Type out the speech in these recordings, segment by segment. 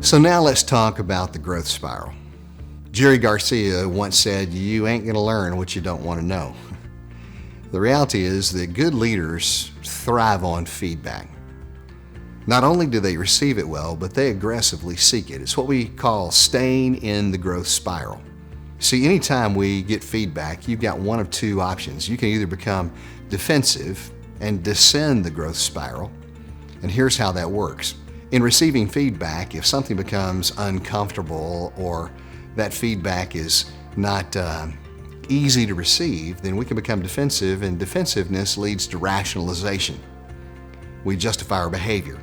So now let's talk about the growth spiral. Jerry Garcia once said, "You ain't gonna learn what you don't want to know." The reality is that good leaders thrive on feedback. Not only do they receive it well, but they aggressively seek it. It's what we call staying in the growth spiral. See, anytime we get feedback, you've got one of two options. You can either become defensive and descend the growth spiral, and here's how that works. In receiving feedback, if something becomes uncomfortable or that feedback is not easy to receive, then we can become defensive, and defensiveness leads to rationalization. We justify our behavior.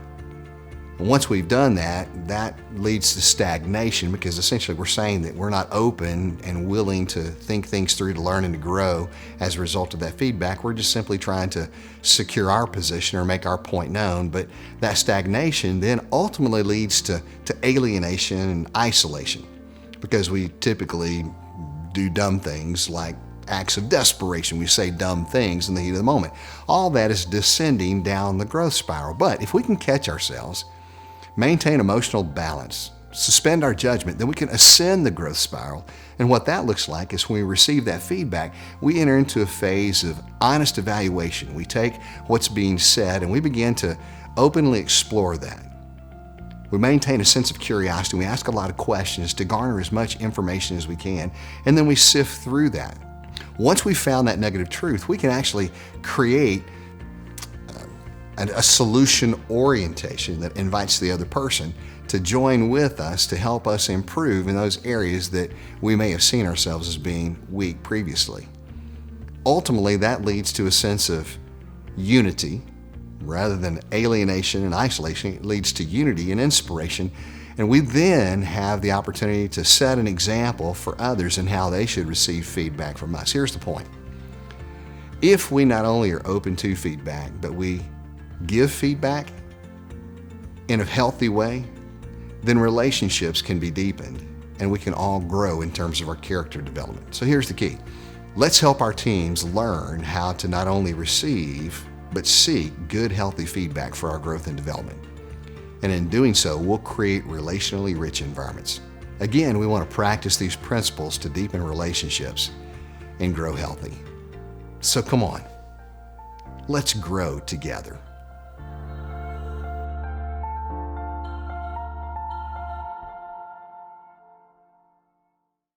And once we've done that, that leads to stagnation, because essentially we're saying that we're not open and willing to think things through, to learn and to grow as a result of that feedback. We're just simply trying to secure our position or make our point known. But that stagnation then ultimately leads to alienation and isolation, because we typically do dumb things like acts of desperation. We say dumb things in the heat of the moment. All that is descending down the growth spiral. But if we can catch ourselves, maintain emotional balance, suspend our judgment, then we can ascend the growth spiral. And what that looks like is when we receive that feedback, we enter into a phase of honest evaluation. We take what's being said and we begin to openly explore that. We maintain a sense of curiosity. We ask a lot of questions to garner as much information as we can, and then we sift through that. Once we've found that negative truth, we can actually create a solution orientation that invites the other person to join with us to help us improve in those areas that we may have seen ourselves as being weak previously. Ultimately, that leads to a sense of unity rather than alienation and isolation. It leads to unity and inspiration, and we then have the opportunity to set an example for others in how they should receive feedback from us. Here's the point. If we not only are open to feedback, but we give feedback in a healthy way, then relationships can be deepened and we can all grow in terms of our character development. So here's the key. Let's help our teams learn how to not only receive, but seek good, healthy feedback for our growth and development. And in doing so, we'll create relationally rich environments. Again, we want to practice these principles to deepen relationships and grow healthy. So come on, let's grow together.